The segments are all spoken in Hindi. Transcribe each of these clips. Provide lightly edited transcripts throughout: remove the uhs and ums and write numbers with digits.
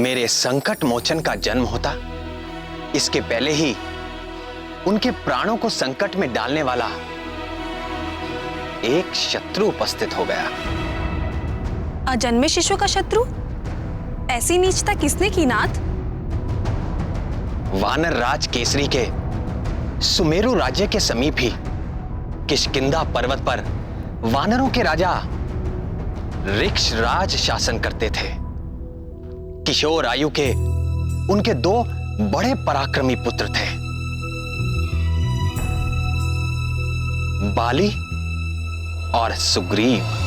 मेरे संकट मोचन का जन्म होता, इसके पहले ही उनके प्राणों को संकट में डालने वाला एक शत्रु उपस्थित हो गया। अजन्मे शिशु का शत्रु? ऐसी नीचता किसने की नाथ? वानर राज केसरी के सुमेरु राज्य के समीप ही किष्किंधा पर्वत पर वानरों के राजा ऋक्षराज शासन करते थे। किशोर आयु के उनके दो बड़े पराक्रमी पुत्र थे, बाली और सुग्रीव।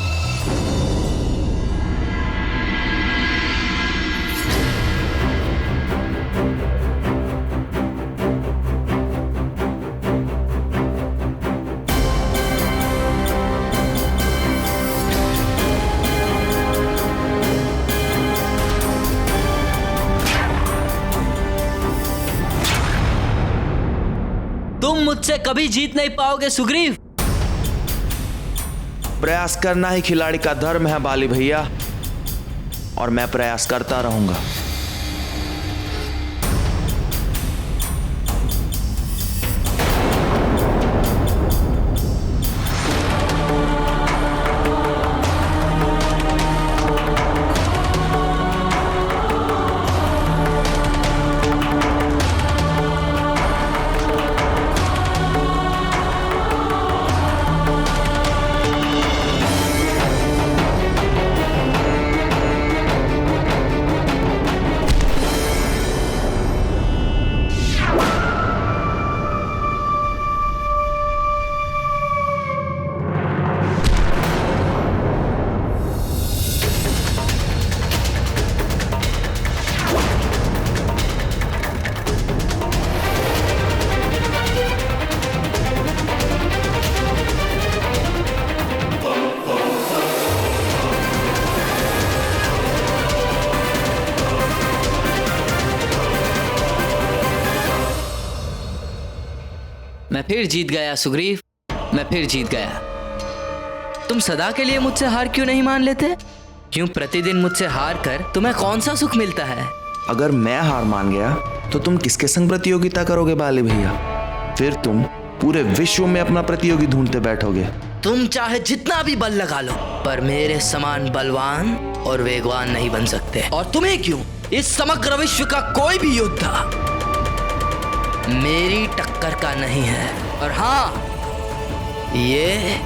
तुम मुझसे कभी जीत नहीं पाओगे सुग्रीव। प्रयास करना ही खिलाड़ी का धर्म है बाली भैया, और मैं प्रयास करता रहूंगा। मैं फिर जीत गया सुग्रीव, मैं फिर जीत गया। तुम सदा के लिए मुझसे हार क्यों नहीं मान लेते? क्यों प्रतिदिन मुझसे हार कर तुम्हें कौन सा सुख मिलता है? अगर मैं हार मान गया तो तुम किसके संग प्रतियोगिता करोगे बाली भैया? फिर तुम पूरे विश्व में अपना प्रतियोगी ढूंढते बैठोगे। तुम चाहे जितना भी बल लगा लो, पर मेरे समान बलवान और वेगवान नहीं बन सकते। और तुम्हें क्यों, इस समग्र विश्व का कोई भी योद्धा मेरी टक्कर का नहीं है। और हाँ, ये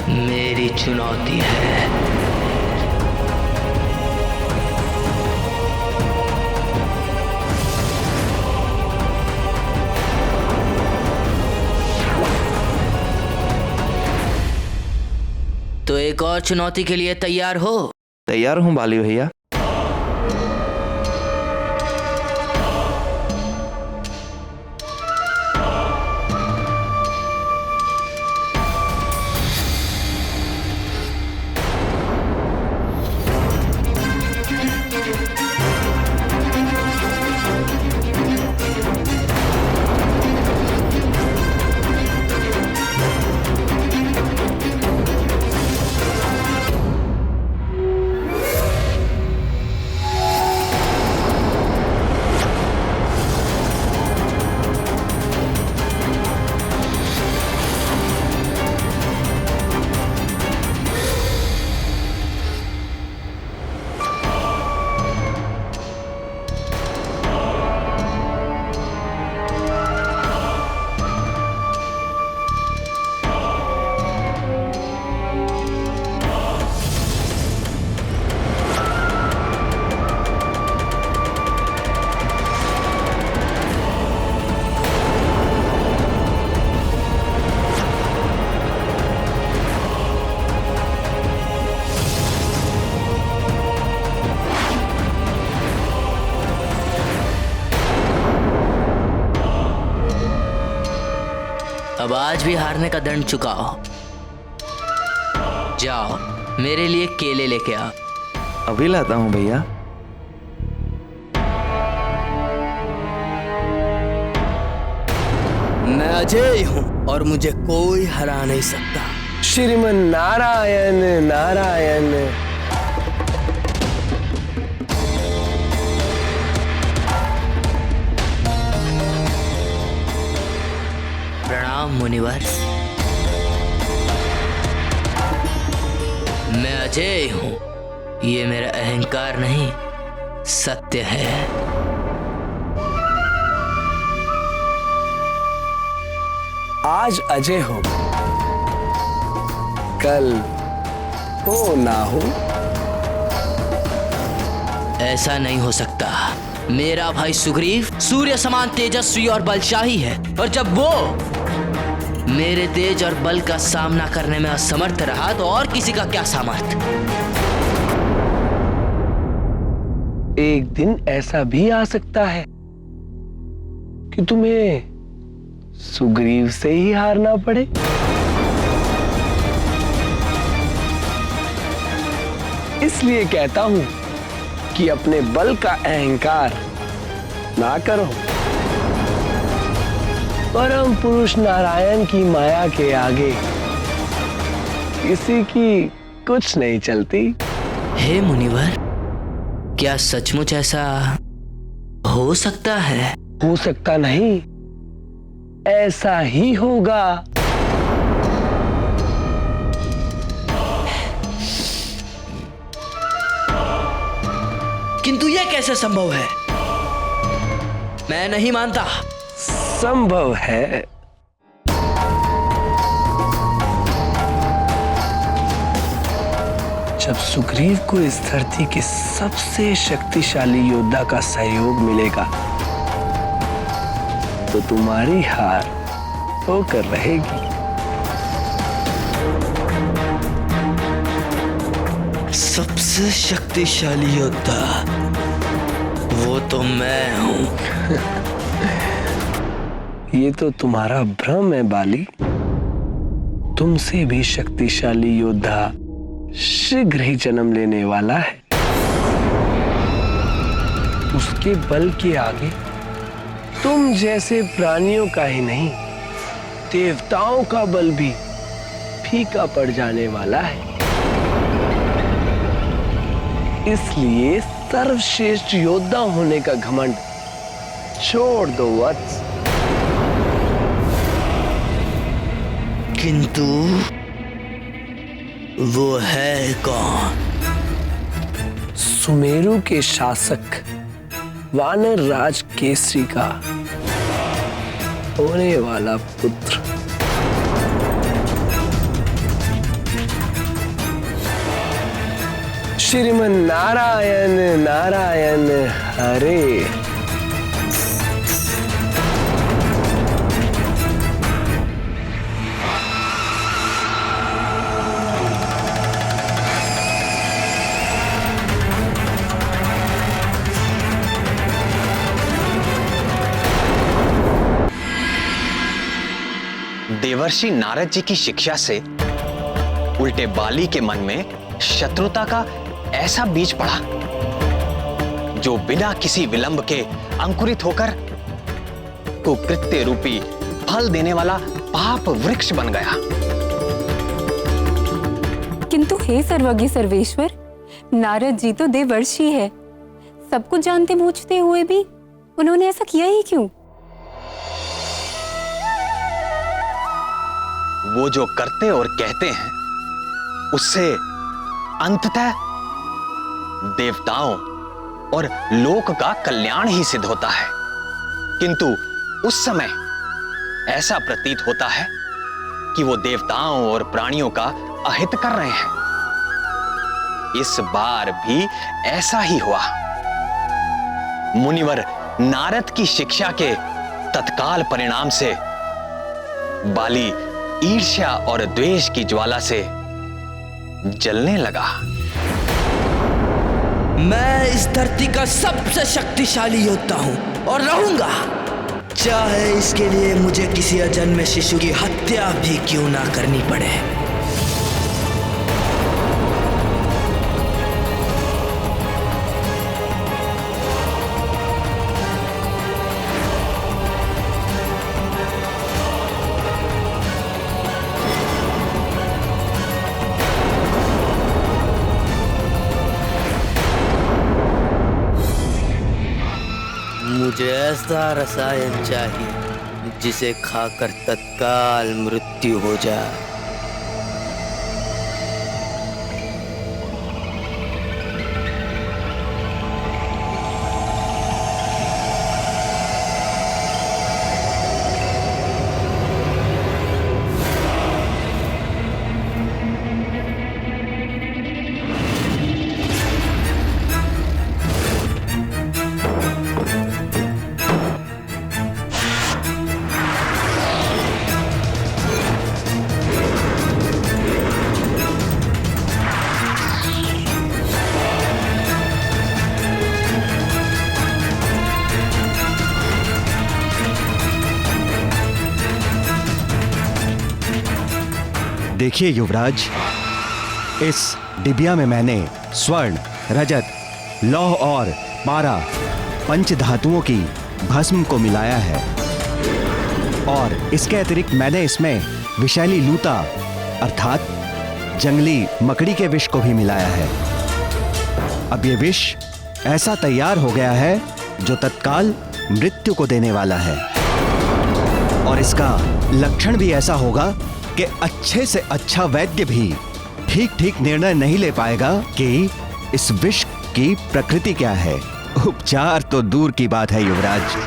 मेरी चुनौती है। तो एक और चुनौती के लिए तैयार हो? तैयार हूं बाली भैया। अब आज भी हारने का दंड चुकाओ। जाओ, मेरे लिए केले लेके आओ। अभी लाता हूं भैया। मैं अजय हूं और मुझे कोई हरा नहीं सकता। श्रीमन नारायण नारायण। प्रणाम मुनिवर। मैं अजय हूं, ये मेरा अहंकार नहीं सत्य है। आज अजय हो, कल हो ना हो। ऐसा नहीं हो सकता। मेरा भाई सुग्रीव सूर्य समान तेजस्वी और बलशाही है, और जब वो मेरे तेज और बल का सामना करने में असमर्थ रहा तो और किसी का क्या सामर्थ। एक दिन ऐसा भी आ सकता है कि तुम्हें सुग्रीव से ही हारना पड़े। इसलिए कहता हूं कि अपने बल का अहंकार ना करो। परम पुरुष नारायण की माया के आगे किसी की कुछ नहीं चलती। हे मुनिवर, क्या सचमुच ऐसा हो सकता है? हो सकता नहीं, ऐसा ही होगा। किंतु यह कैसे संभव है? मैं नहीं मानता। संभव है। जब सुग्रीव को इस धरती के सबसे शक्तिशाली योद्धा का सहयोग मिलेगा तो तुम्हारी हार होकर रहेगी। सबसे शक्तिशाली योद्धा वो तो मैं हूं। ये तो तुम्हारा भ्रम है बाली। तुमसे भी शक्तिशाली योद्धा शीघ्र ही जन्म लेने वाला है। उसके बल के आगे तुम जैसे प्राणियों का ही नहीं, देवताओं का बल भी फीका पड़ जाने वाला है। इसलिए सर्वश्रेष्ठ योद्धा होने का घमंड छोड़ दो वत्स। किंतु वो है कौन? सुमेरु के शासक वानर राज केसरी का होने वाला पुत्र। श्रीमन नारायण नारायण हरे। देवर्षि नारद जी की शिक्षा से उल्टे बाली के मन में शत्रुता का ऐसा बीज पड़ा जो बिना किसी विलंब के अंकुरित होकर कुकृत्य रूपी फल देने वाला पाप वृक्ष बन गया। किंतु हे सर्वज्ञ सर्वेश्वर, नारद जी तो देवर्षि है। सब कुछ जानते बूझते हुए भी उन्होंने ऐसा किया ही क्यों? वो जो करते और कहते हैं उससे अंततः देवताओं और लोक का कल्याण ही सिद्ध होता है। किंतु उस समय ऐसा प्रतीत होता है कि वो देवताओं और प्राणियों का अहित कर रहे हैं। इस बार भी ऐसा ही हुआ। मुनिवर नारद की शिक्षा के तत्काल परिणाम से बाली ईर्ष्या और द्वेष की ज्वाला से जलने लगा। मैं इस धरती का सबसे शक्तिशाली योद्धा हूं और रहूंगा, चाहे इसके लिए मुझे किसी अजन्मे शिशु की हत्या भी क्यों ना करनी पड़े। मुझे ऐसा रसायन चाहिए जिसे खाकर तत्काल मृत्यु हो जाए। देखिए युवराज, इस डिबिया में मैंने स्वर्ण, रजत, लौह और पारा पंच धातुओं की भस्म को मिलाया है और इसके अतिरिक्त मैंने इसमें विषैली लूता अर्थात जंगली मकड़ी के विष को भी मिलाया है। अब ये विष ऐसा तैयार हो गया है जो तत्काल मृत्यु को देने वाला है और इसका लक्षण भी ऐसा होगा कि अच्छे से अच्छा वैद्य भी ठीक ठीक निर्णय नहीं ले पाएगा कि इस विष की प्रकृति क्या है। उपचार तो दूर की बात है युवराज।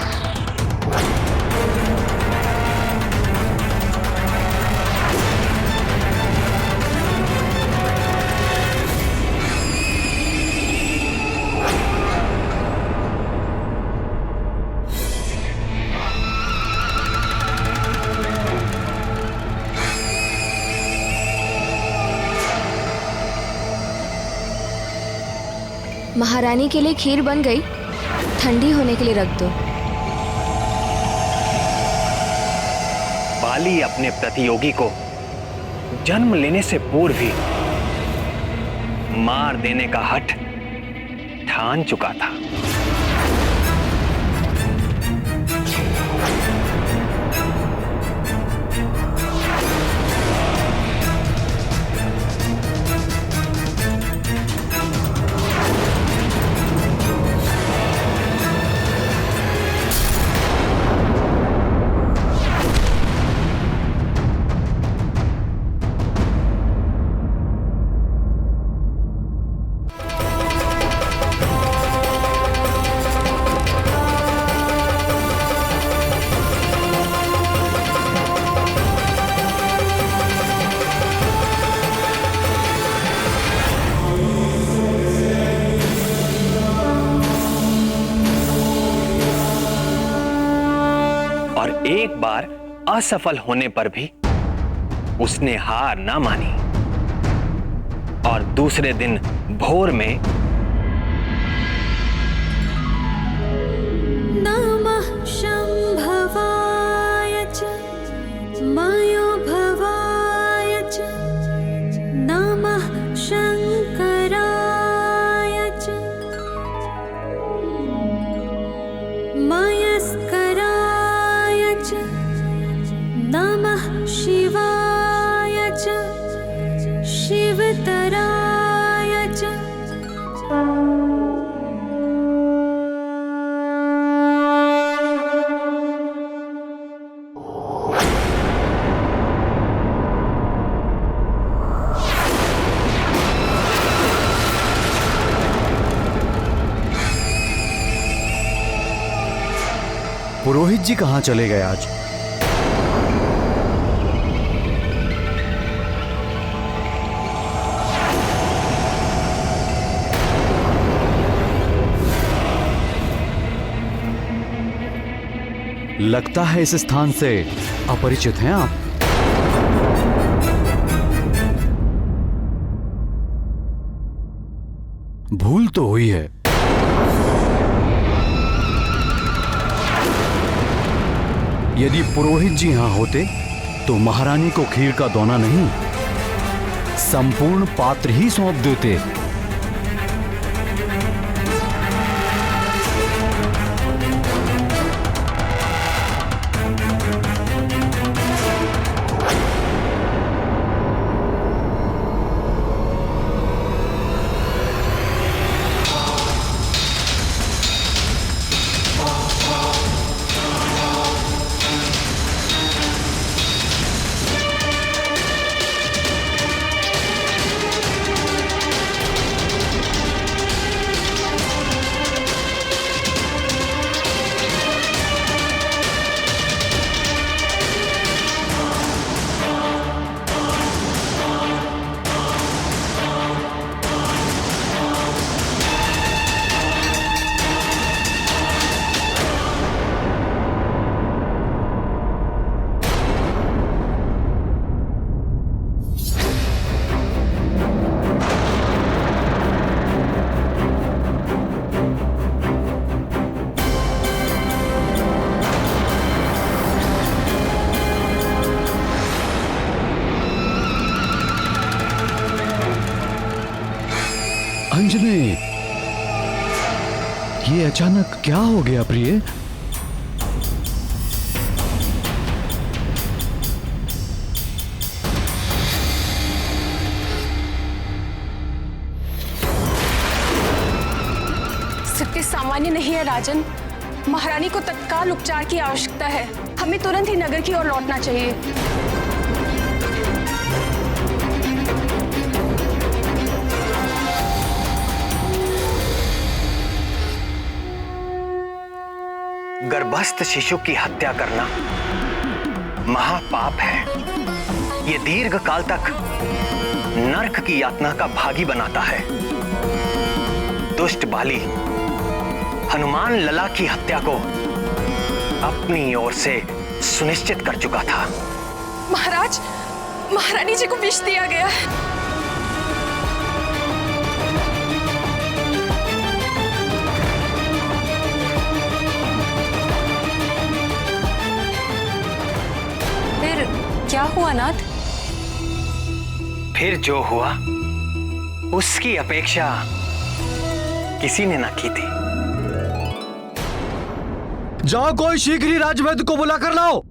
महारानी के लिए खीर बन गई, ठंडी होने के लिए रख दो। बाली अपने प्रतियोगी को जन्म लेने से पूर्व ही मार देने का हठ ठान चुका था। एक बार असफल होने पर भी उसने हार ना मानी और दूसरे दिन भोर में नमः शंभवाय च मायो भवाय च नमः शंकराय च मयस्कराय च नमः शिवाय च शिवतराय च। पुरोहित जी कहाँ चले गए आज? लगता है इस स्थान से अपरिचित हैं आप। भूल तो हुई है। यदि पुरोहित जी यहां होते तो महारानी को खीर का दोना नहीं, संपूर्ण पात्र ही सौंप देते। ये अचानक क्या हो गया प्रिय? स्थिति सामान्य नहीं है राजन। महारानी को तत्काल उपचार की आवश्यकता है। हमें तुरंत ही नगर की ओर लौटना चाहिए। गर्भस्थ शिशु की हत्या करना महापाप है। ये दीर्घ काल तक नरक की यातना का भागी बनाता है। दुष्ट बाली हनुमान लला की हत्या को अपनी ओर से सुनिश्चित कर चुका था। महाराज, महारानी जी को विष दिया गया है। फिर क्या हुआ नाथ? फिर जो हुआ उसकी अपेक्षा किसी ने ना की थी। जाओ, कोई शीघ्र ही राजवैद्य को बुला कर लाओ।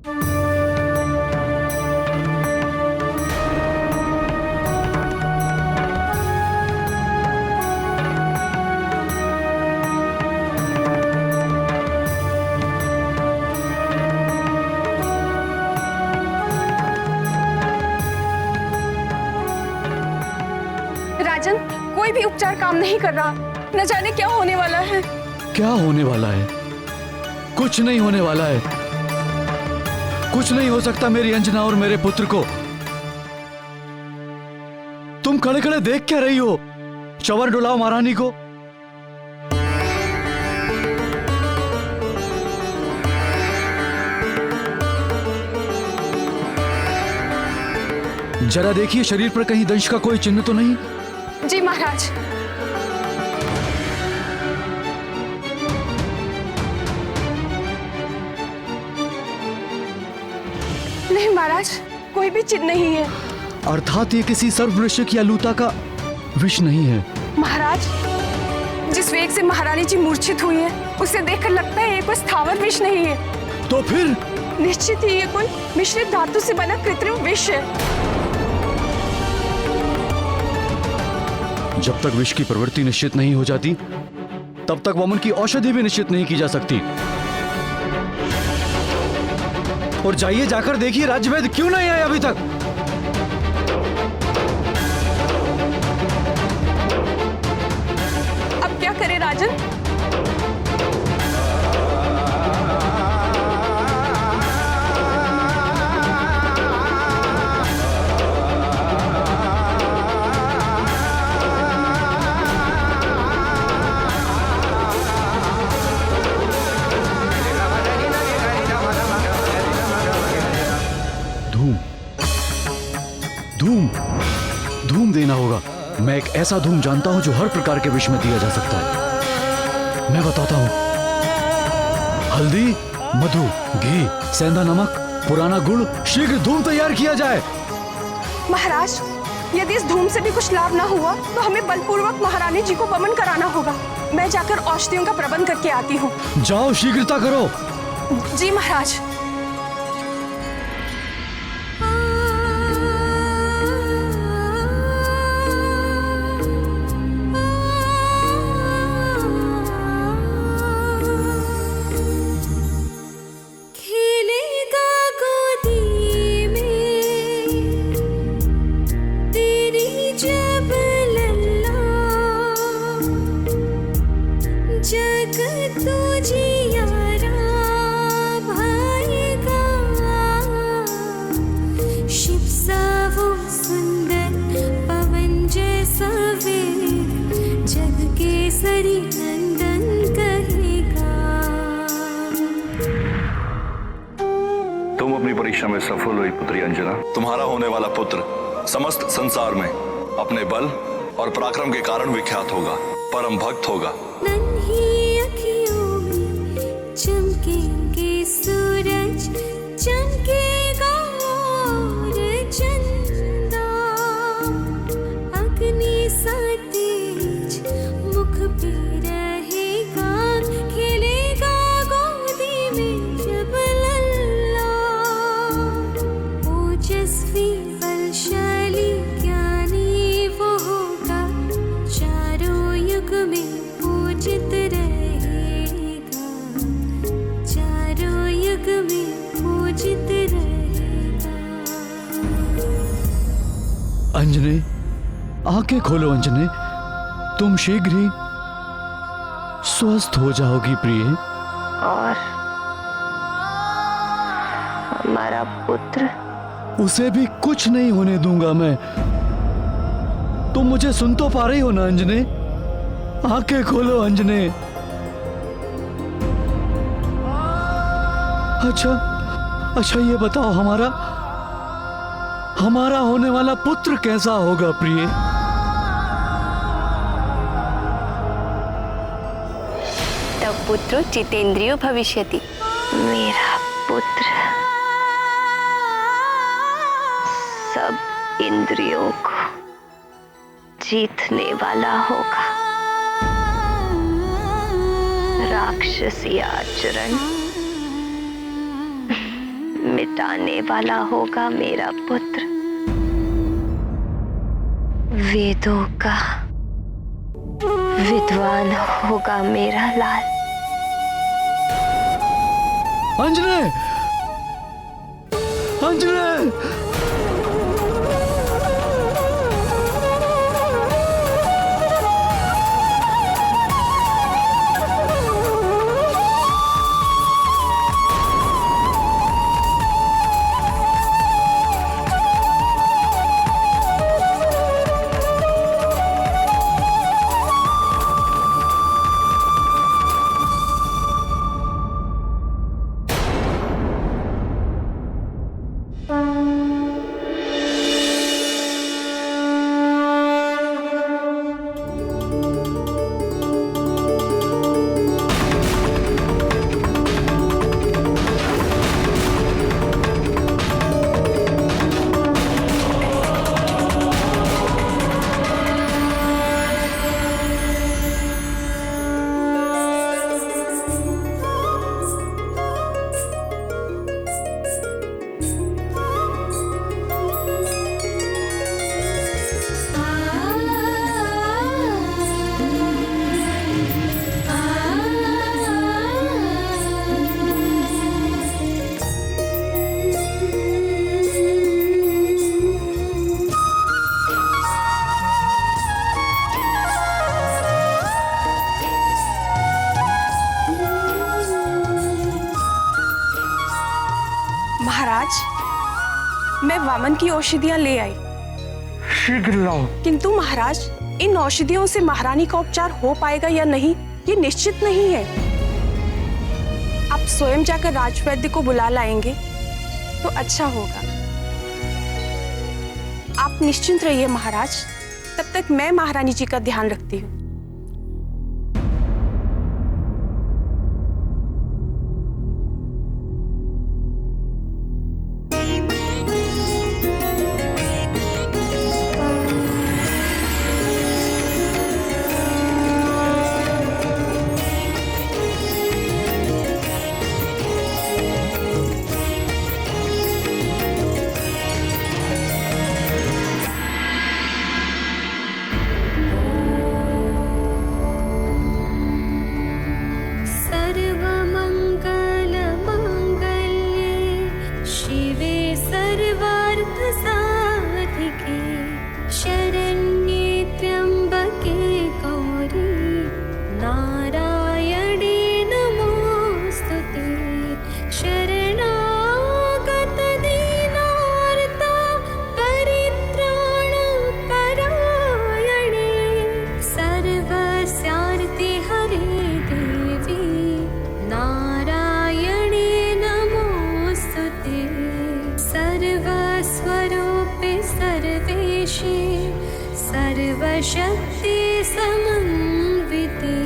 राजन, कोई भी उपचार काम नहीं कर रहा। न जाने क्या होने वाला है। क्या होने वाला है? कुछ नहीं होने वाला है। कुछ नहीं हो सकता मेरी अंजना और मेरे पुत्र को। तुम खड़े खड़े देख क्या रही हो? चवर डुलाओ महारानी को। जरा देखिए शरीर पर कहीं दंश का कोई चिन्ह तो नहीं? जी महाराज। नहीं महाराज, कोई भी चिन्ह नहीं है। अर्थात ये किसी सर्ववृश्चिक या लूता का विष नहीं है। महाराज, जिस वेग से महारानी जी मूर्छित हुई है उसे देखकर लगता है ये कोई स्थावर विष नहीं है। तो फिर? निश्चित ही ये कोई मिश्रित धातु से बना कृत्रिम विष है। जब तक विष की प्रवृत्ति निश्चित नहीं हो जाती तब तक वमन की औषधि भी निश्चित नहीं की जा सकती। और जाइए, जाकर देखिए राजवैद्य क्यों नहीं आए अभी तक। अब क्या करे राजन? धूम देना होगा। मैं एक ऐसा धूम जानता हूं जो हर प्रकार के विष में दिया जा सकता है। मैं बताता हूं। हल्दी, मधु, घी, सेंधा नमक, पुराना गुड़, शीघ्र धूम तैयार किया जाए। महाराज, यदि इस धूम से भी कुछ लाभ ना हुआ तो हमें बलपूर्वक महारानी जी को वमन कराना होगा। मैं जाकर औषधियों का प्रबंध करके आती हूँ। जाओ, शीघ्रता करो। जी महाराज। तुम अपनी परीक्षा में सफल हुई पुत्री अंजना। तुम्हारा होने वाला पुत्र समस्त संसार में अपने बल और पराक्रम के कारण विख्यात होगा, परम भक्त होगा। नन्ही अखियों में चमकेंगे सूरज, चमकेगा और चंदा, अग्नि सा तेज मुख पे रहेगा अंजने, आंखें खोलो अंजने, तुम शीघ्र ही स्वस्थ हो जाओगी प्रिय। और हमारा पुत्र? उसे भी कुछ नहीं होने दूंगा मैं। तुम मुझे सुन तो पा रही हो ना अंजने? आंखें खोलो अंजने। अच्छा ये बताओ, हमारा होने वाला पुत्र कैसा होगा प्रिय? तब पुत्रो जितेंद्रियो भविष्यति। मेरा पुत्र सब इंद्रियों को जीतने वाला होगा। राक्षसी आचरण मिटाने वाला होगा मेरा पुत्र। वेदों का विद्वान होगा मेरा लाल। अंजने, अंजने! मैं वामन की औषधियां ले आई। शीघ्र लाओ। किंतु महाराज, इन औषधियों से महारानी का उपचार हो पाएगा या नहीं, ये निश्चित नहीं है। आप स्वयं जाकर राजवैद्य को बुला लाएंगे तो अच्छा होगा। आप निश्चिंत रहिए महाराज, तब तक मैं महारानी जी का ध्यान रखती हूँ। सर्वशक्ति समन्विते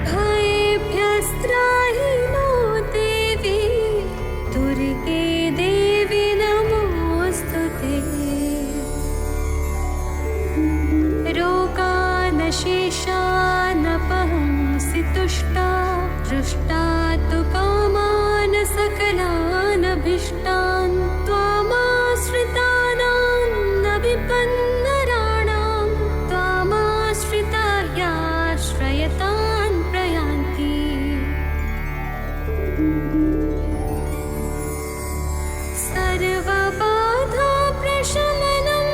भयेभ्यस्त्राहि नो देवी दुर्गे देवी नमोस्तुते। रोगानशेषानपहंसि तुष्टा दृष्टा तु कामान् सकलानभीष्टान् त्वामाश्रितानां न विपन्नराणां त्वामाश्रिता ह्याश्रयतान् प्रयान्ति। सर्वबाधा प्रशमनं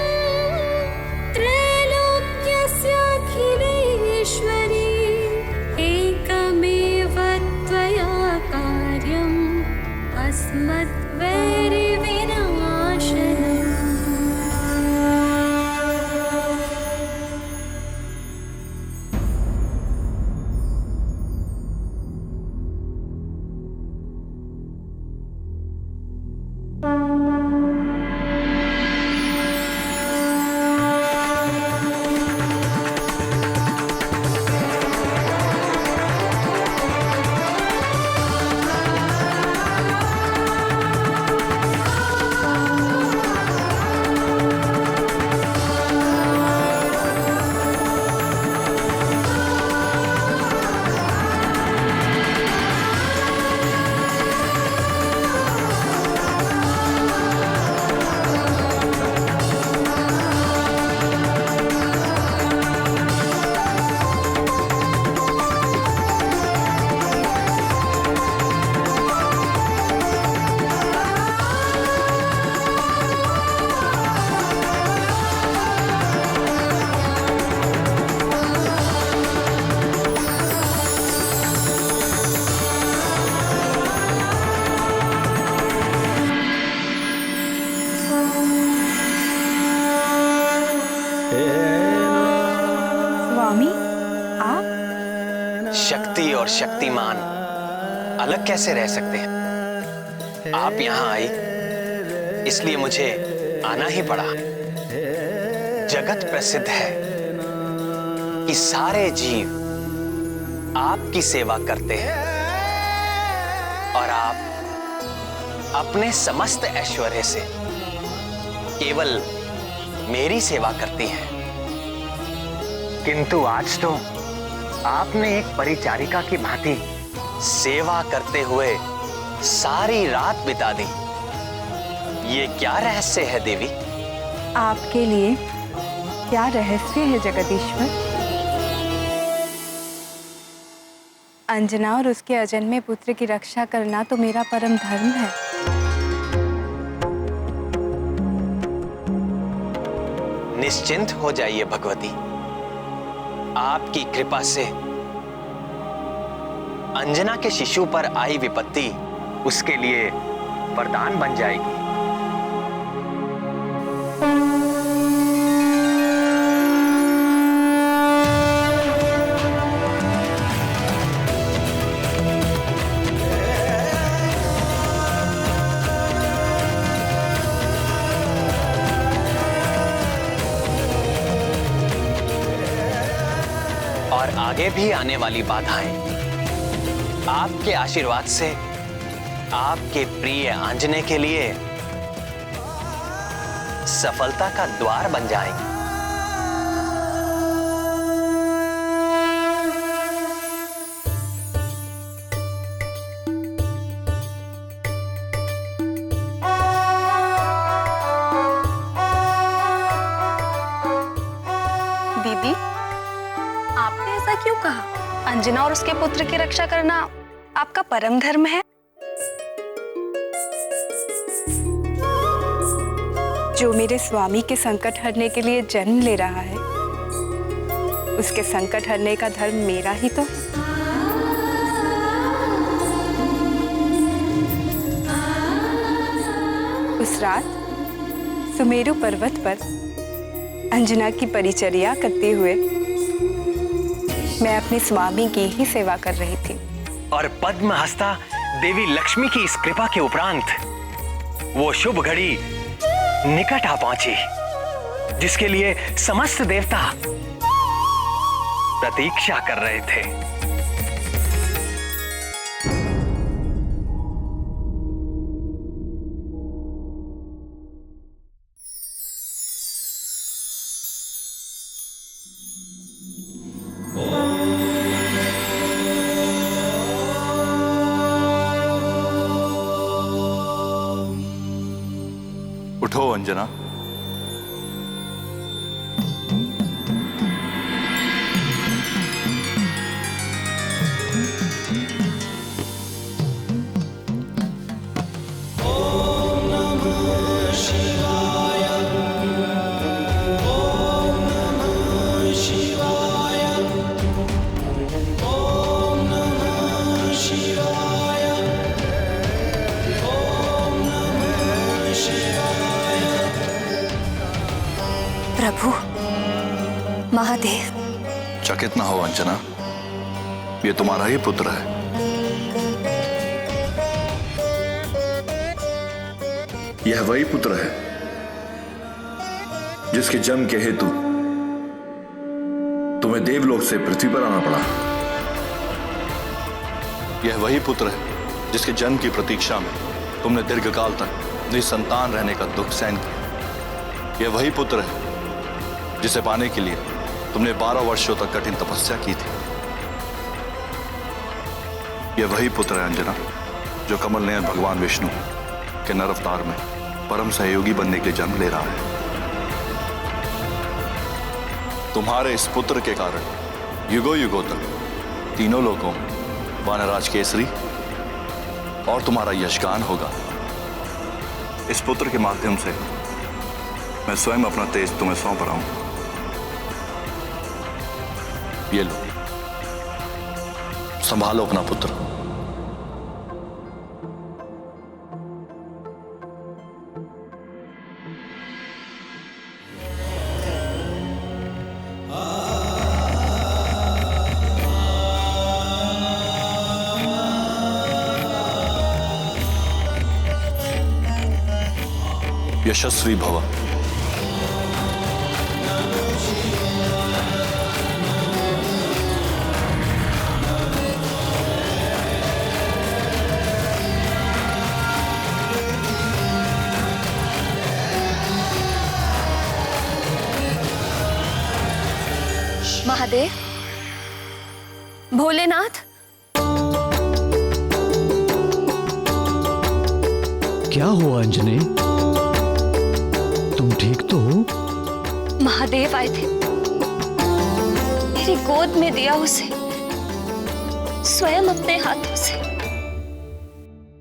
शक्तिमान अलग कैसे रह सकते हैं? आप यहां आई इसलिए मुझे आना ही पड़ा। जगत प्रसिद्ध है कि सारे जीव आपकी सेवा करते हैं और आप अपने समस्त ऐश्वर्य से केवल मेरी सेवा करती हैं। किंतु आज तो आपने एक परिचारिका की भांति सेवा करते हुए सारी रात बिता दी। ये क्या रहस्य है देवी? आपके लिए क्या रहस्य है जगदीश्वर? अंजना और उसके अजन्मे पुत्र की रक्षा करना तो मेरा परम धर्म है। निश्चिंत हो जाइए भगवती, आपकी कृपा से अंजना के शिशु पर आई विपत्ति उसके लिए वरदान बन जाएगी। और आगे भी आने वाली बाधाएं आपके आशीर्वाद से आपके प्रिय आंजने के लिए सफलता का द्वार बन जाएंगी। दीदी, आपने ऐसा क्यों कहा? अंजना और उसके पुत्र की रक्षा करना आपका परम धर्म है। जो मेरे स्वामी के संकट हरने के लिए जन्म ले रहा है, उसके संकट हरने का धर्म मेरा ही तो है। उस रात सुमेरु पर्वत पर अंजना की परिचर्या करते हुए मैं अपने स्वामी की ही सेवा कर रही थी। और पद्महस्ता देवी लक्ष्मी की इस कृपा के उपरांत वो शुभ घड़ी निकट आ पहुंची जिसके लिए समस्त देवता प्रतीक्षा कर रहे थे। उठो अंजना। प्रभु, महादेव। चकित ना हो अंजना, ये तुम्हारा ही पुत्र है। यह वही पुत्र है जिसके जन्म के हेतु तुम्हें देवलोक से पृथ्वी पर आना पड़ा। यह वही पुत्र है जिसके जन्म की प्रतीक्षा में तुमने दीर्घकाल तक निसंतान रहने का दुख सहन किया। यह वही पुत्र है जिसे पाने के लिए तुमने 12 वर्षों तक कठिन तपस्या की थी। यह वही पुत्र है अंजना जो कमल नयन भगवान विष्णु के नर अवतार में परम सहयोगी बनने के लिए जन्म ले रहा है। तुम्हारे इस पुत्र के कारण युगों युगों तक तीनों लोगों वानराज केसरी और तुम्हारा यशगान होगा। इस पुत्र के माध्यम से मैं स्वयं अपना तेज तुम्हें सौंप रहा हूं। ये लो, संभालो अपना पुत्र। यशस्वी भव। महादेव, भोलेनाथ, क्या हुआ अंजनी? तुम ठीक तो हो? महादेव आए थे, मेरी गोद में दिया उसे, स्वयं अपने हाथों से।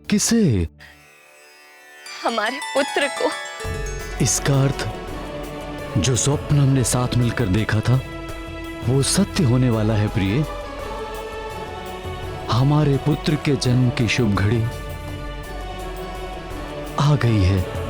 किसे? हमारे पुत्र को। इसका अर्थ जो स्वप्न हमने साथ मिलकर देखा था वो सत्य होने वाला है प्रिय। हमारे पुत्र के जन्म की शुभ घड़ी आ गई है।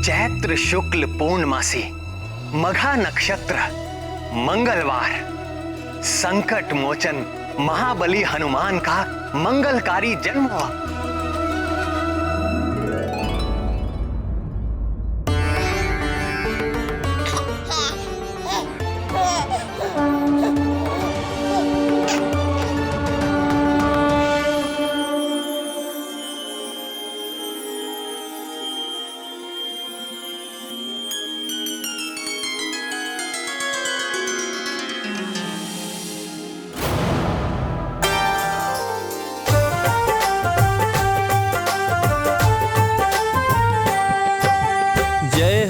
चैत्र शुक्ल पूर्णमासी मघा नक्षत्र मंगलवार संकट मोचन महाबली हनुमान का मंगलकारी जन्म हुआ।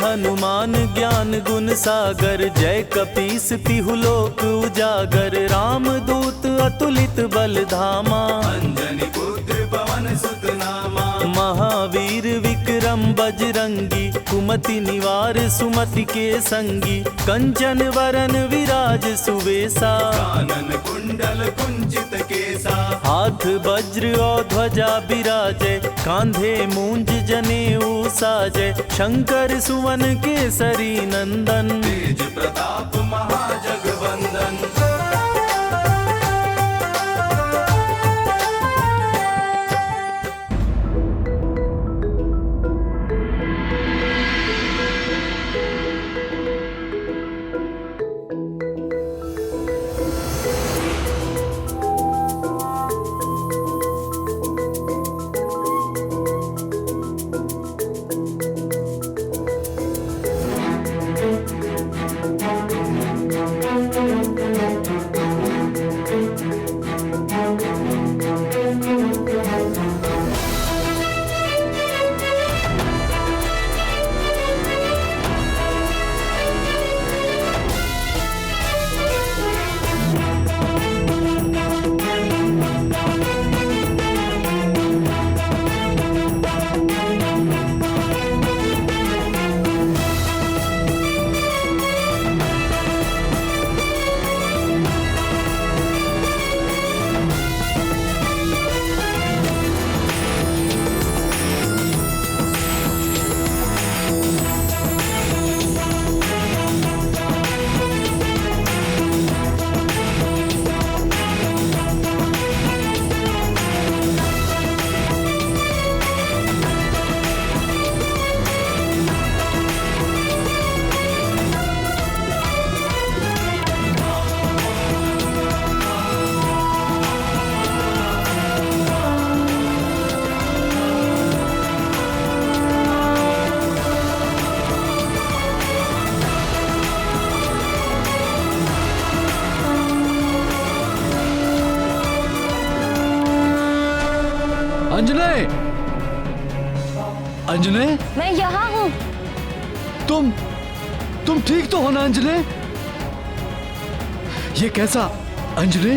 हनुमान ज्ञान गुण सागर, जय कपीस तिहु लोक उजागर। राम दूत अतुलित बल धामा, अंजनी पुत्र पवन सुत नामा। महावीर विक्रम बजरंगी, कुमति निवार सुमति के संगी। कंचन वरन विराज सुवेसा, कानन कुंडल कुंचित केसा। हाथ वज्र और ध्वजा बिराजे, कांधे मूंज जनेऊ साजे। शंकर सुवन केसरी नंदन, तेज प्रताप महाजगवंदन। अंजने, मैं यहाँ हूँ। तुम ठीक तो हो ना अंजने? ये कैसा अंजने?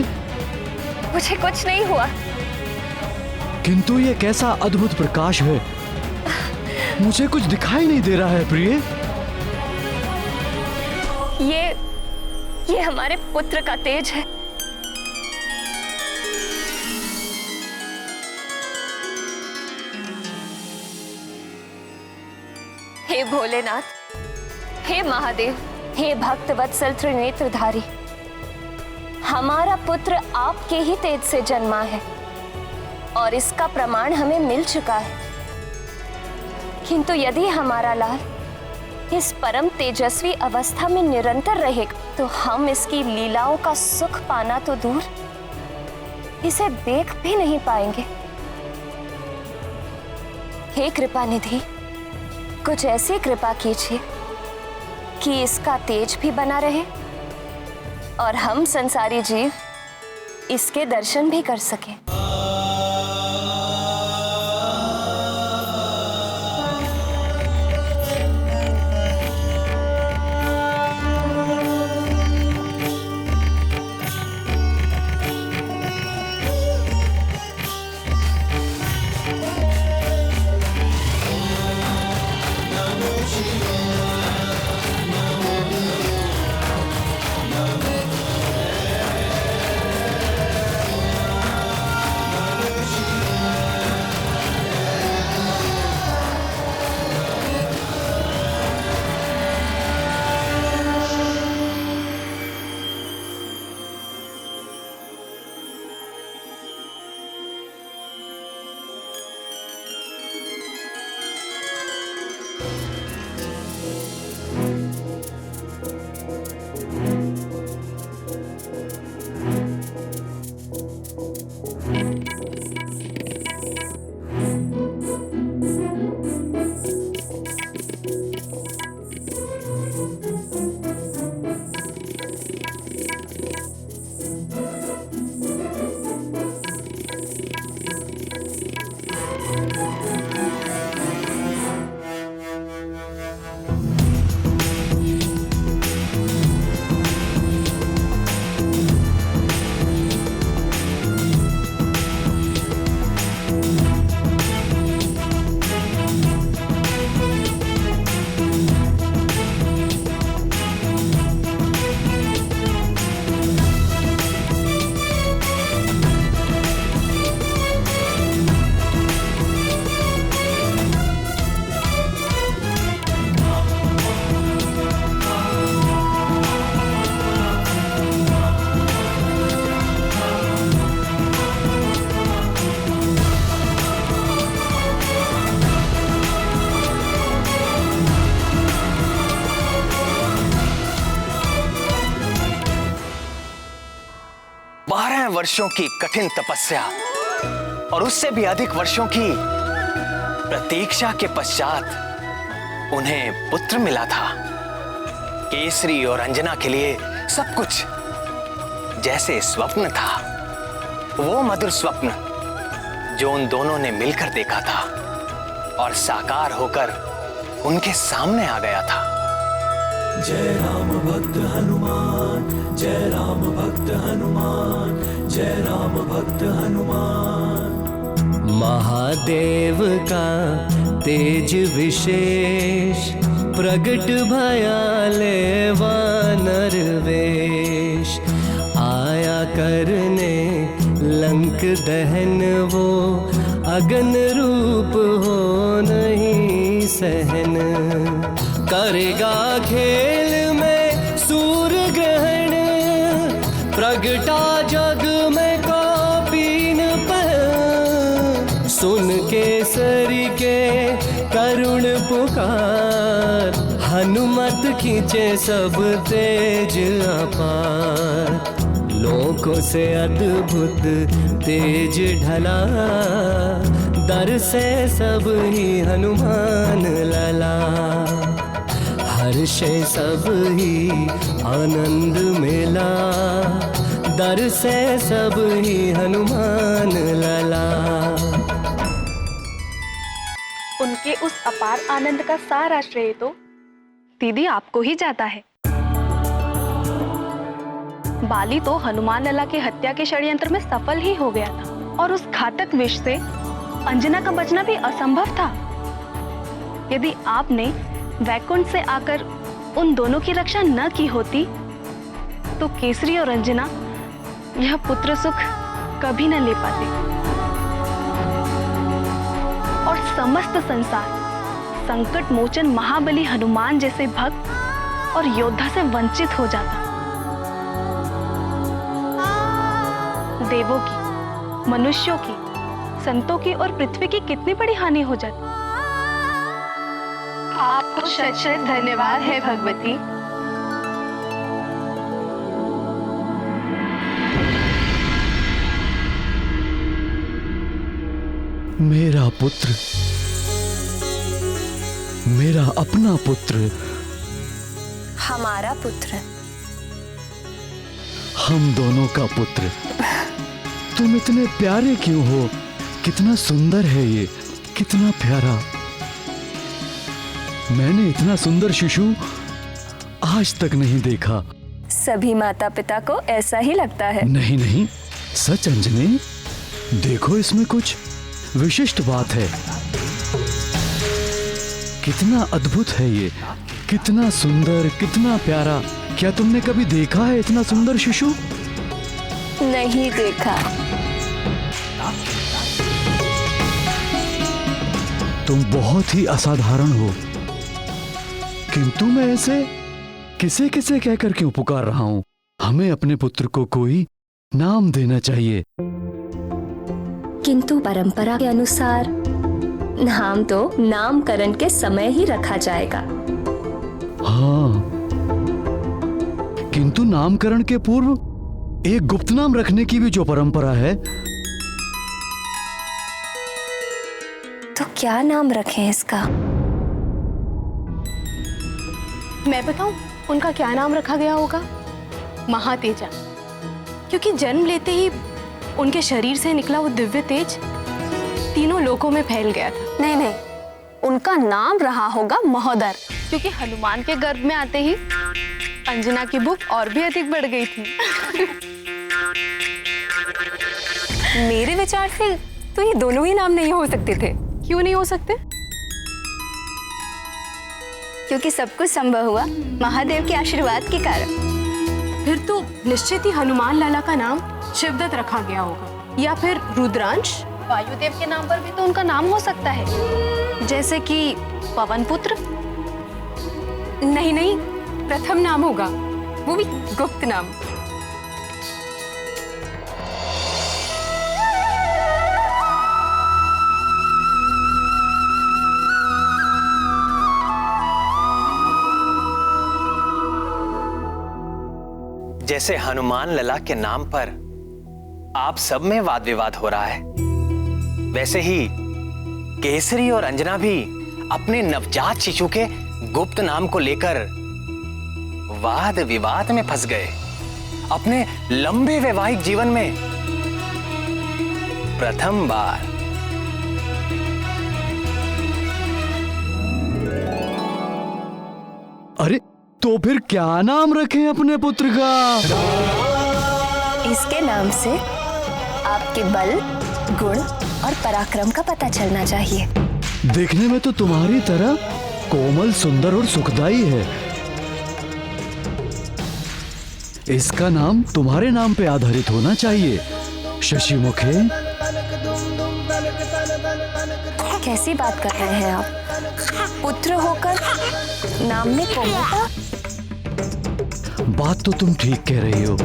मुझे कुछ नहीं हुआ। किंतु ये कैसा अद्भुत प्रकाश है, मुझे कुछ दिखाई नहीं दे रहा है प्रिय। ये हमारे पुत्र का तेज है। हे भोलेनाथ, हे महादेव, हे भक्त वत्सल त्रिनेत्रधारी, हमारा पुत्र आपके ही तेज से जन्मा है और इसका प्रमाण हमें मिल चुका है। किंतु यदि हमारा लाल इस परम तेजस्वी अवस्था में निरंतर रहेगा तो हम इसकी लीलाओं का सुख पाना तो दूर, इसे देख भी नहीं पाएंगे। हे कृपा निधि, कुछ ऐसी कृपा कीजिए कि इसका तेज भी बना रहे और हम संसारी जीव इसके दर्शन भी कर सकें। वर्षों की कठिन तपस्या और उससे भी अधिक वर्षों की प्रतीक्षा के पश्चात उन्हें पुत्र मिला था। केसरी और अंजना के लिए सब कुछ जैसे स्वप्न था, वो मधुर स्वप्न जो उन दोनों ने मिलकर देखा था और साकार होकर उनके सामने आ गया था। जय राम भक्त हनुमान, जय राम भक्त हनुमान, जय राम भक्त हनुमान। महादेव का तेज विशेष प्रगट भयाले वानर वेश, आया करने लंक दहन वो अगन रूप हो नहीं सहन, करेगा खेल में सूर्य ग्रहण, प्रगटा जग में कौपीन पहन, सुन केसरी के करुण पुकार, हनुमत खींचे सब तेज अपार, लोकों से अद्भुत तेज ढला, दर से सब ही हनुमान लला, हर्षे सब ही आनंद मिला, दर से सब ही हनुमान लला। उनके उस अपार आनंद का सारा श्रेय तो दीदी आपको ही जाता है। बाली तो हनुमान लला की हत्या के षड्यंत्र में सफल ही हो गया था और उस घातक विष से अंजना का बचना भी असंभव था। यदि आपने वैकुंठ से आकर उन दोनों की रक्षा न की होती तो केसरी और अंजना यह पुत्र सुख कभी न ले पाते और समस्त संसार संकट मोचन महाबली हनुमान जैसे भक्त और योद्धा से वंचित हो जाता। देवों की, मनुष्यों की, संतों की और पृथ्वी की कितनी बड़ी हानि हो जाती। आपको शत शत धन्यवाद है भगवती। मेरा पुत्र, मेरा अपना पुत्र, हमारा पुत्र, हम दोनों का पुत्र। तुम इतने प्यारे क्यों हो? कितना सुंदर है ये, कितना प्यारा। मैंने इतना सुंदर शिशु आज तक नहीं देखा। सभी माता पिता को ऐसा ही लगता है। नहीं नहीं, सच अंजनी, देखो इसमें कुछ विशिष्ट बात है। कितना अद्भुत है ये, कितना सुंदर, कितना प्यारा। क्या तुमने कभी देखा है इतना सुंदर शिशु? नहीं देखा। तुम बहुत ही असाधारण हो, किंतु मैं ऐसे किसे किसे कहकर क्यों पुकार रहा हूं? हमें अपने पुत्र को कोई नाम देना चाहिए। किंतु परंपरा के अनुसार नाम तो नामकरण के समय ही रखा जाएगा। हाँ, किंतु नामकरण के पूर्व एक गुप्त नाम रखने की भी जो परंपरा है। तो क्या नाम रखें इसका? मैं बताऊं उनका क्या नाम रखा गया होगा? महातेजा, क्योंकि जन्म लेते ही उनके शरीर से निकला वो दिव्य तेज तीनों लोकों में फैल गया था। नहीं नहीं, उनका नाम रहा होगा महोदर, क्योंकि हनुमान के गर्भ में आते ही अंजना की भूख और भी अधिक बढ़ गई थी। मेरे विचार से तो ये दोनों ही नाम नहीं हो सकते थे। क्यों नहीं हो सकते? क्योंकि सब कुछ संभव हुआ महादेव के आशीर्वाद के कारण। फिर तो निश्चित ही हनुमान लाला का नाम शिवदत्त रखा गया होगा, या फिर रुद्रांश। वायुदेव के नाम पर भी तो उनका नाम हो सकता है, जैसे कि पवन पुत्र। नहीं नहीं, प्रथम नाम होगा, वो भी गुप्त नाम। जैसे हनुमान लला के नाम पर आप सब में वाद विवाद हो रहा है, वैसे ही केसरी और अंजना भी अपने नवजात शिशु के गुप्त नाम को लेकर वाद विवाद में फंस गए। अपने लंबे वैवाहिक जीवन में प्रथम बार अरे तो फिर क्या नाम रखें अपने पुत्र का? इसके नाम से आपके बल, गुण और पराक्रम का पता चलना चाहिए। देखने में तो तुम्हारी तरह कोमल, सुंदर और सुखदाई है। इसका नाम तुम्हारे नाम पे आधारित होना चाहिए, शशिमुखे। कैसी बात कर रहे हैं आप? पुत्र होकर नाम में कोमलता? बात तो तुम ठीक कह रही हो।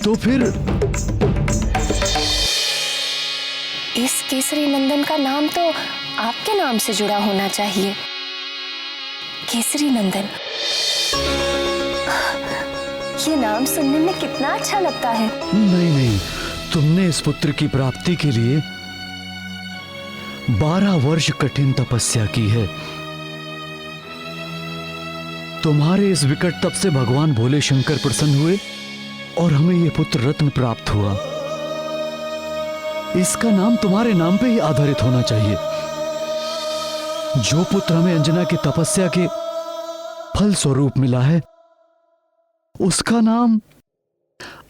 तो फिर इस केसरी नंदन का नाम तो आपके नाम से जुड़ा होना चाहिए। केसरी नंदन, ये नाम सुनने में कितना अच्छा लगता है। नहीं नहीं, तुमने इस पुत्र की प्राप्ति के लिए 12 वर्ष कठिन तपस्या की है। तुम्हारे इस विकट तप से भगवान भोले शंकर प्रसन्न हुए और हमें यह पुत्र रत्न प्राप्त हुआ। इसका नाम तुम्हारे नाम पे ही आधारित होना चाहिए। जो पुत्र हमें अंजना की तपस्या के फल स्वरूप मिला है उसका नाम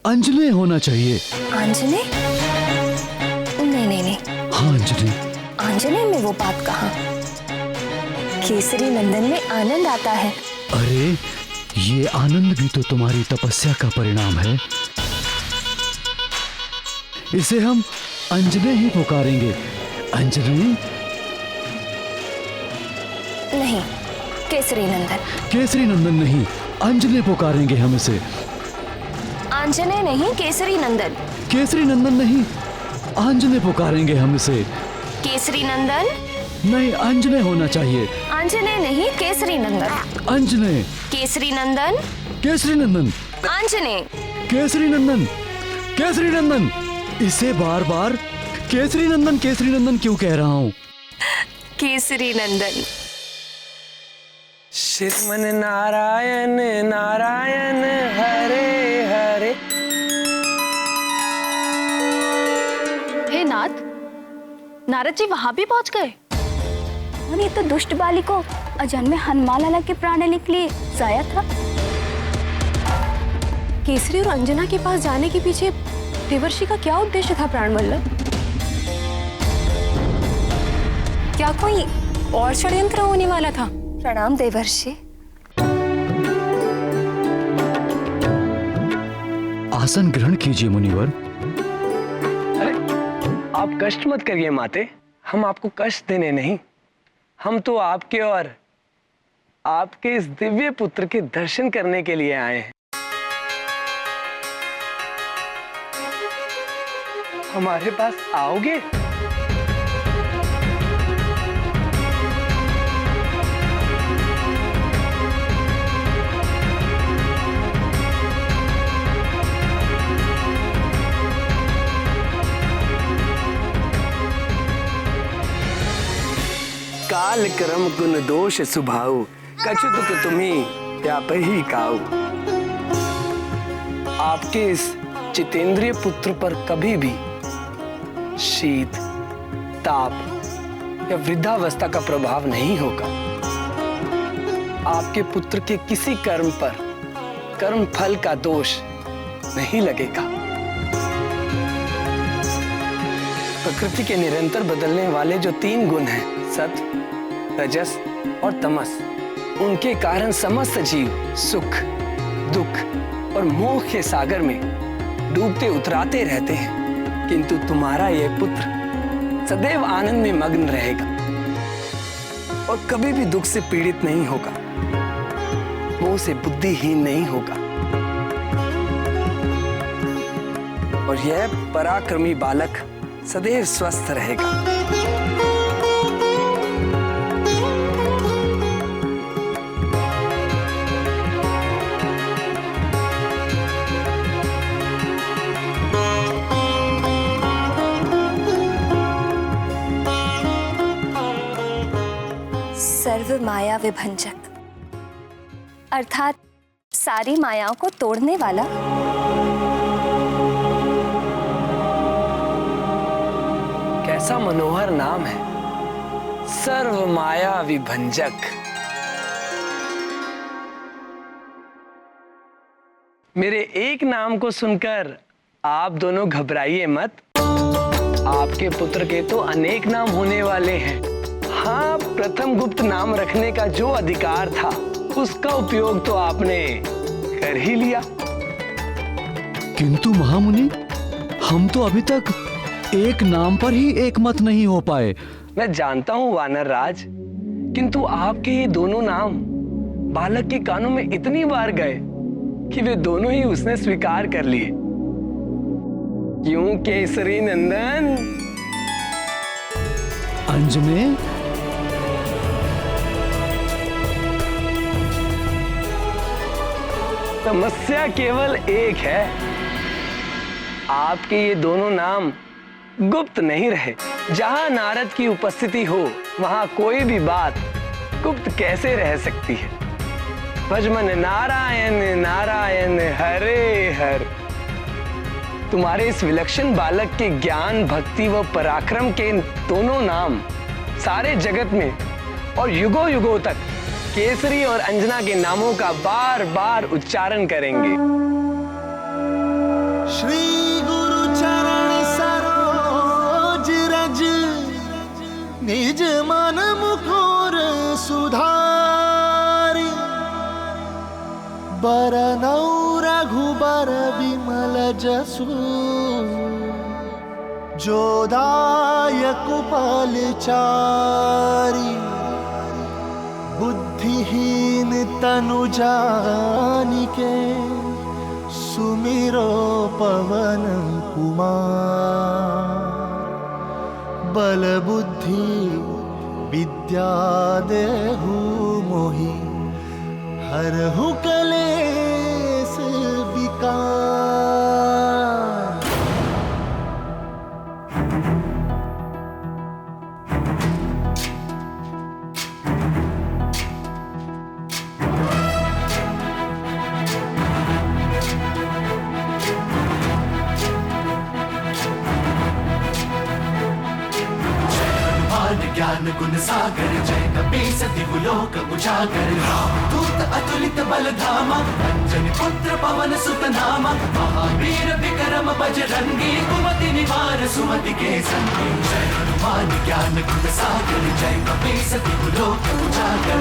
अंजने होना चाहिए। अंजने? नहीं नहीं नहीं। हाँ अंजने। अंजने में वो बात कहाँ? केसरी नंदन में आनंद आता है। अरे ये आनंद भी तो तुम्हारी तपस्या का परिणाम है। इसे हम अंजने ही पुकारेंगे। अंजने नहीं, केसरी नंदन। केसरी नंदन नहीं, अंजने पुकारेंगे हम इसे। अंजने नहीं, केसरी नंदन। केसरी नंदन नहीं, अंजने पुकारेंगे हम इसे। केसरी नंदन नहीं, अंजने होना चाहिए। अंजने नहीं, केसरी नंदन। अंजने। केसरी नंदन। केसरी नंदन। अंजने। केसरी नंदन। केसरी नंदन। इसे बार बार केसरी नंदन क्यों कह रहा हूँ? केसरी नंदन। श्रीमन नारायण नारायण हरे हरे। हे नाथ, नारद जी वहां भी पहुंच गए। और ये तो दुष्ट बाली को अजन्मे हनुमान लाला के प्राण लेने के लिए जाया था। केसरी और अंजना के पास जाने के पीछे देवर्षि का क्या उद्देश्य था प्राणवल्लभ? क्या कोई और षड्यंत्र होने वाला था? प्रणाम देवर्षि। आसन ग्रहण कीजिए मुनिवर। अरे आप कष्ट मत करिए माते, हम आपको कष्ट देने नहीं, हम तो आपके और आपके इस दिव्य पुत्र के दर्शन करने के लिए आए हैं। हमारे पास आओगे? काल कर्म गुण दोष सुभाऊ, कछु दुख तुम्ही व्याप ही काऊ। आपके इस जितेंद्रिय पुत्र पर कभी भी शीत, ताप या वृद्धावस्था का प्रभाव नहीं होगा। आपके पुत्र के किसी कर्म पर कर्म फल का दोष नहीं लगेगा। प्रकृति के निरंतर बदलने वाले जो 3 गुण हैं, सत्व, रजस और तमस, उनके कारण समस्त जीव सुख, दुख और मोह के सागर में डूबते उतराते रहते हैं। किंतु तुम्हारा यह पुत्र सदैव आनंद में मग्न रहेगा और कभी भी दुख से पीड़ित नहीं होगा, मोह से बुद्धिहीन नहीं होगा। और यह पराक्रमी बालक सदैव स्वस्थ रहेगा। सर्व माया विभंजक, अर्थात सारी मायाओं को तोड़ने वाला। कैसा मनोहर नाम है, सर्व माया विभंजक। मेरे एक नाम को सुनकर आप दोनों घबराइए मत। आपके पुत्र के तो अनेक नाम होने वाले हैं। हाँ, प्रथम गुप्त नाम रखने का जो अधिकार था उसका उपयोग तो आपने कर ही लिया। किंतु महामुनि, हम तो अभी तक एक नाम पर ही एक मत नहीं हो पाए। मैं जानता हूं वानर राज, किंतु आपके ये दोनों नाम बालक के कानों में इतनी बार गए कि वे दोनों ही उसने स्वीकार कर लिए। क्यों केसरी नंदन? अंजने, समस्या केवल एक है, आपके ये दोनों नाम गुप्त नहीं रहे। जहां नारद की उपस्थिति हो वहां कोई भी बात गुप्त कैसे रह सकती है। भजमन नारायण नारायण हरे हर। तुम्हारे इस विलक्षण बालक के ज्ञान, भक्ति व पराक्रम के दोनों नाम सारे जगत में और युगों युगों तक केसरी और अंजना के नामों का बार बार उच्चारण करेंगे। श्री गुरु चरण सरोज रज, निज मन मुकुर सुधारी, बरनौ रघुबर विमल जसु, जो दायक फलचारी। बुद्धिहीन तनु जानिके, सुमिरो पवन कुमार। बल बुद्धि विद्या देहु मोहि, हरहु कलेस विकार। ज्ञान गुण सागर, जय कपीस तिहु लोक उजागर। दूत अतुलित बल धामा, अंजनी पुत्र पवन सुत नामा। महावीर विक्रम बजरंगी, कुमति निवार सुमति के संगी। जय हनुमान ज्ञान गुण सागर, जय कपीस तिहु लोक उजागर।